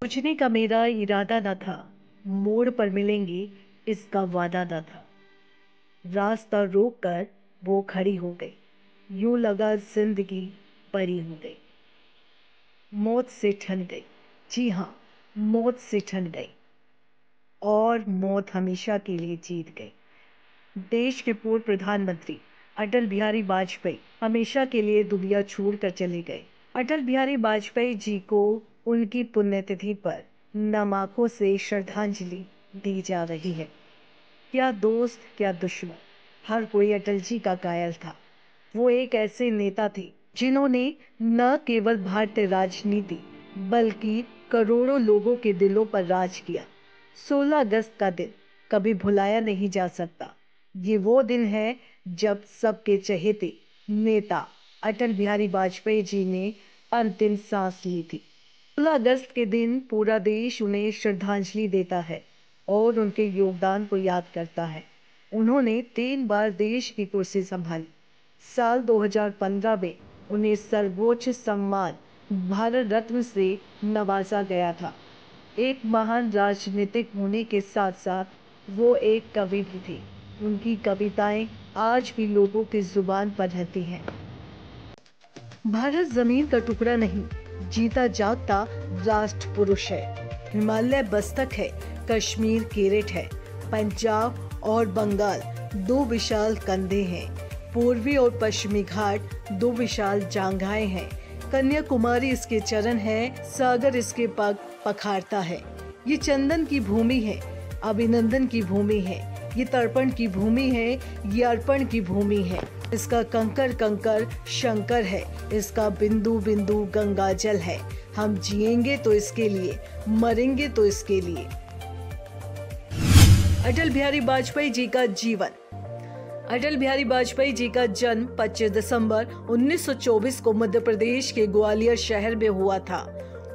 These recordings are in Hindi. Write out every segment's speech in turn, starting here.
पूछने का मेरा इरादा न था, मोड़ पर मिलेंगे इसका वादा न था। रास्ता रोक कर वो खड़ी हो गई, यूं लगा जिंदगी परी हो गई। मौत से ठन गई, जी हाँ, मौत से ठन गई और मौत हमेशा के लिए जीत गई। देश के पूर्व प्रधानमंत्री अटल बिहारी वाजपेयी हमेशा के लिए दुनिया छोड़कर चले गए। अटल बिहारी वाजपेयी जी को उनकी पुण्यतिथि पर नम आंखों से श्रद्धांजलि दी जा रही है। क्या दोस्त क्या दुश्मन, हर कोई अटल जी का कायल था। वो एक ऐसे नेता थे जिन्होंने न केवल भारतीय राजनीति बल्कि करोड़ों लोगों के दिलों पर राज किया। 16 अगस्त का दिन कभी भुलाया नहीं जा सकता। ये वो दिन है जब सबके चहेते नेता अटल बिहारी वाजपेयी जी ने अंतिम सांस ली थी। 16 अगस्त के दिन पूरा देश उन्हें श्रद्धांजलि देता है और उनके योगदान को याद करता है। उन्होंने 3 बार देश की कुर्सी संभाली। साल 2015 में उन्हें सर्वोच्च सम्मान भारत रत्न से नवाजा गया था। एक महान राजनीतिक होने के साथ साथ वो एक कवि भी थे। उनकी कविताएं आज भी लोगों की जुबान पर रहती हैं। भारत जमीन का टुकड़ा नहीं, जीता जागता राष्ट्र पुरुष है। हिमालय बस्तक है, कश्मीर केरट है, पंजाब और बंगाल 2 विशाल कंधे हैं, पूर्वी और पश्चिमी घाट 2 विशाल जांघाएं हैं, कन्याकुमारी इसके चरण है, सागर इसके पग पखारता है। ये चंदन की भूमि है, अभिनंदन की भूमि है, ये तर्पण की भूमि है, ये अर्पण की भूमि है। इसका कंकर कंकर शंकर है, इसका बिंदु बिंदु गंगा जल है। हम जिएंगे तो इसके लिए, मरेंगे तो इसके लिए। अटल बिहारी वाजपेयी जी का जीवन। अटल बिहारी वाजपेयी जी का जन्म 25 दिसंबर 1924 को मध्य प्रदेश के ग्वालियर शहर में हुआ था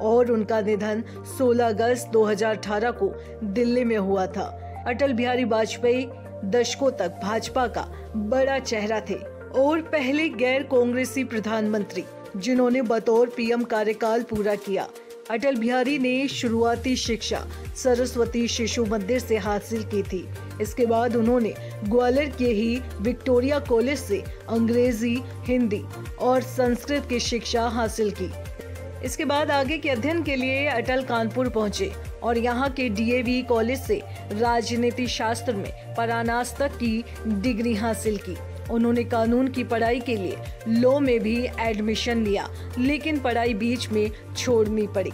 और उनका निधन 16 अगस्त 2018 को दिल्ली में हुआ था। अटल बिहारी वाजपेयी दशकों तक भाजपा का बड़ा चेहरा थे और पहले गैर कांग्रेसी प्रधानमंत्री जिन्होंने बतौर पीएम कार्यकाल पूरा किया। अटल बिहारी ने शुरुआती शिक्षा सरस्वती शिशु मंदिर से हासिल की थी। इसके बाद उन्होंने ग्वालियर के ही विक्टोरिया कॉलेज से अंग्रेजी, हिंदी और संस्कृत की शिक्षा हासिल की। इसके बाद आगे के अध्ययन के लिए अटल कानपुर पहुंचे और यहाँ के डीएवी कॉलेज से राजनीति शास्त्र में परानास्तर की डिग्री हासिल की। उन्होंने कानून की पढ़ाई के लिए लॉ में भी एडमिशन लिया, लेकिन पढ़ाई बीच में छोड़नी पड़ी।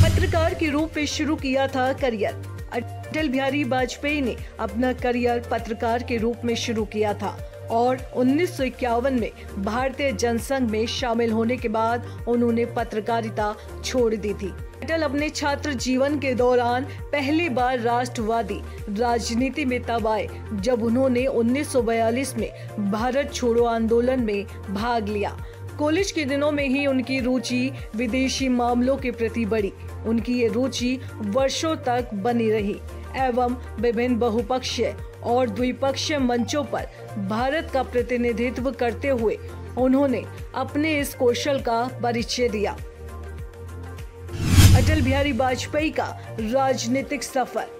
पत्रकार के रूप में शुरू किया था करियर। अटल बिहारी वाजपेयी ने अपना करियर पत्रकार के रूप में शुरू किया था और 1951 में भारतीय जनसंघ में शामिल होने के बाद उन्होंने पत्रकारिता छोड़ दी थी। अटल अपने छात्र जीवन के दौरान पहली बार राष्ट्रवादी राजनीति में तब आए जब उन्होंने 1942 में भारत छोड़ो आंदोलन में भाग लिया। कॉलेज के दिनों में ही उनकी रुचि विदेशी मामलों के प्रति बढ़ी। उनकी ये रुचि वर्षों तक बनी रही एवं विभिन्न बहुपक्षीय और द्विपक्षीय मंचों पर भारत का प्रतिनिधित्व करते हुए उन्होंने अपने इस कौशल का परिचय दिया। अटल बिहारी वाजपेयी का राजनीतिक सफर।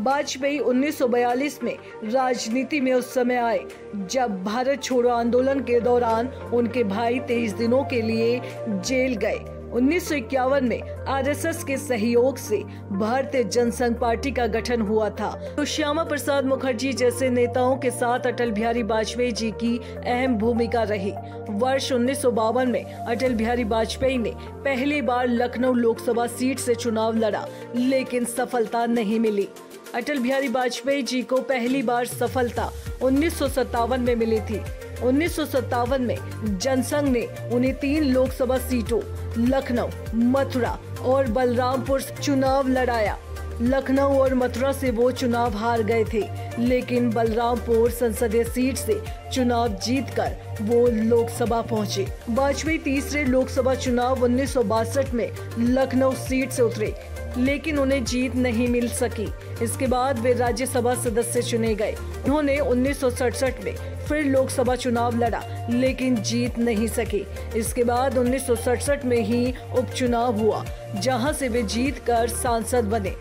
वाजपेयी 1942 में राजनीति में उस समय आए जब भारत छोड़ो आंदोलन के दौरान उनके भाई 23 दिनों के लिए जेल गए। 1951 में आरएसएस के सहयोग से भारतीय जनसंघ पार्टी का गठन हुआ था। तो श्यामा प्रसाद मुखर्जी जैसे नेताओं के साथ अटल बिहारी वाजपेयी जी की अहम भूमिका रही। वर्ष 1952 में अटल बिहारी वाजपेयी ने पहली बार लखनऊ लोकसभा सीट से चुनाव लड़ा, लेकिन सफलता नहीं मिली। अटल बिहारी वाजपेयी जी को पहली बार सफलता 1957 में मिली थी। 1957 में जनसंघ ने उन्हें 3 लोकसभा सीटों लखनऊ, मथुरा और बलरामपुर चुनाव लड़ाया। लखनऊ और मथुरा से वो चुनाव हार गए थे, लेकिन बलरामपुर संसदीय सीट से चुनाव जीतकर वो लोकसभा पहुंचे। वाजपेयी तीसरे लोकसभा चुनाव 1962 में लखनऊ सीट से उतरे, लेकिन उन्हें जीत नहीं मिल सकी। इसके बाद वे राज्यसभा सदस्य चुने गए। उन्होंने 1967 में फिर लोकसभा चुनाव लड़ा लेकिन जीत नहीं सके। इसके बाद 1967 में ही उपचुनाव हुआ जहां से वे जीतकर सांसद बने।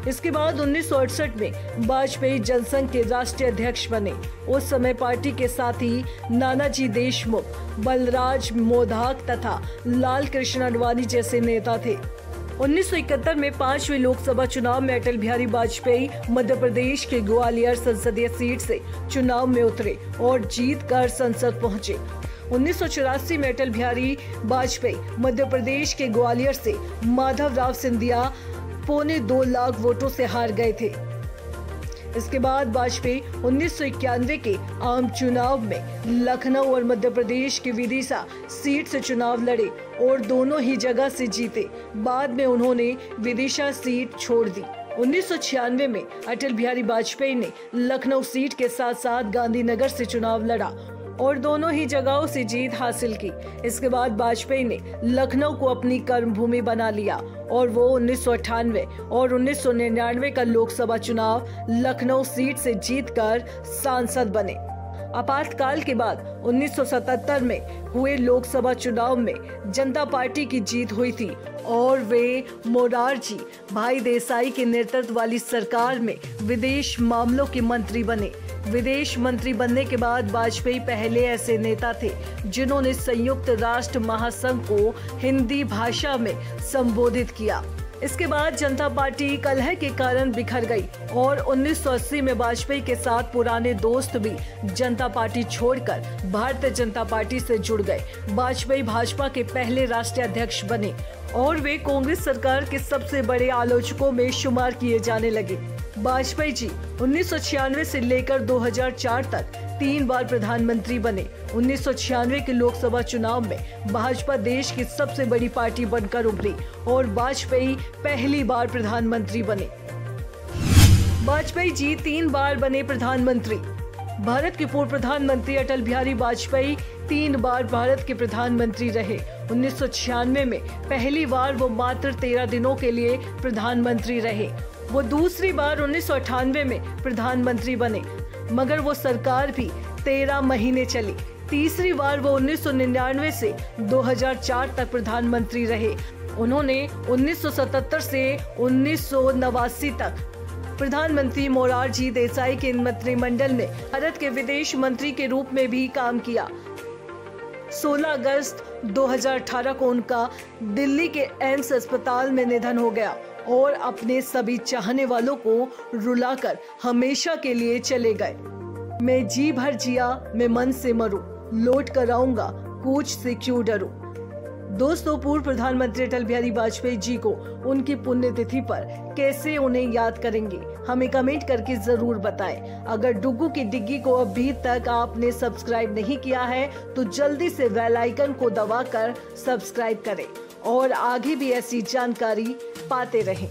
इसके बाद 1968 में वाजपेयी जनसंघ के राष्ट्रीय अध्यक्ष बने। उस समय पार्टी के साथी नानाजी देशमुख, बलराज मोधाक तथा लाल कृष्ण आडवाणी जैसे नेता थे। 1971 में 5वें लोकसभा चुनाव में अटल बिहारी वाजपेयी मध्य प्रदेश के ग्वालियर संसदीय सीट से चुनाव में उतरे और जीतकर संसद पहुंचे। 1984 में अटल बिहारी वाजपेयी मध्य प्रदेश के ग्वालियर से माधवराव सिंधिया 2.25 लाख वोटों से हार गए थे। इसके बाद वाजपेयी 1991 के आम चुनाव में लखनऊ और मध्य प्रदेश की विदिशा सीट से चुनाव लड़े और दोनों ही जगह से जीते। बाद में उन्होंने विदिशा सीट छोड़ दी। 1996 में अटल बिहारी वाजपेयी ने लखनऊ सीट के साथ साथ गांधीनगर से चुनाव लड़ा और दोनों ही जगहों से जीत हासिल की। इसके बाद वाजपेयी ने लखनऊ को अपनी कर्मभूमि बना लिया और वो 1998 और 1999 का लोकसभा चुनाव लखनऊ सीट से जीतकर सांसद बने। आपातकाल के बाद 1977 में हुए लोकसभा चुनाव में जनता पार्टी की जीत हुई थी और वे मोरारजी भाई देसाई के नेतृत्व वाली सरकार में विदेश मामलों के मंत्री बने। विदेश मंत्री बनने के बाद वाजपेयी पहले ऐसे नेता थे जिन्होंने संयुक्त राष्ट्र महासंघ को हिंदी भाषा में संबोधित किया। इसके बाद जनता पार्टी कलह के कारण बिखर गई और 1980 में वाजपेयी के साथ पुराने दोस्त भी जनता पार्टी छोड़कर भारतीय जनता पार्टी से जुड़ गए। वाजपेयी भाजपा के पहले राष्ट्रीय अध्यक्ष बने और वे कांग्रेस सरकार के सबसे बड़े आलोचकों में शुमार किए जाने लगे। वाजपेयी जी 1996 से लेकर 2004 तक 3 बार प्रधानमंत्री बने। 1996 के लोकसभा चुनाव में भाजपा देश की सबसे बड़ी पार्टी बनकर उभरी और वाजपेयी पहली बार प्रधानमंत्री बने। वाजपेयी जी 3 बार बने प्रधानमंत्री। भारत के पूर्व प्रधानमंत्री अटल बिहारी वाजपेयी 3 बार भारत के प्रधानमंत्री रहे। 1996 में पहली बार वो मात्र 13 दिनों के लिए प्रधानमंत्री रहे। वो दूसरी बार 1998 में प्रधानमंत्री बने मगर वो सरकार भी 13 महीने चली। तीसरी बार वो 1999 से 2004 तक प्रधानमंत्री रहे। उन्होंने 1977 से 1989 तक प्रधानमंत्री मोरारजी देसाई के मंत्रिमंडल में भारत के विदेश मंत्री के रूप में भी काम किया। 16 अगस्त 2018 को उनका दिल्ली के एम्स अस्पताल में निधन हो गया और अपने सभी चाहने वालों को रुलाकर हमेशा के लिए चले गए। मैं जी भर जिया, मैं मन से मरूं, लौट कर आऊंगा, कूच से क्यों डरूं। दोस्तों, पूर्व प्रधानमंत्री अटल बिहारी वाजपेयी जी को उनकी पुण्यतिथि पर कैसे उन्हें याद करेंगे, हमें कमेंट करके जरूर बताएं। अगर डुग्गू की डिग्गी को अभी तक आपने सब्सक्राइब नहीं किया है तो जल्दी से बेल आइकन को दबाकर सब्सक्राइब करें और आगे भी ऐसी जानकारी पाते रहें।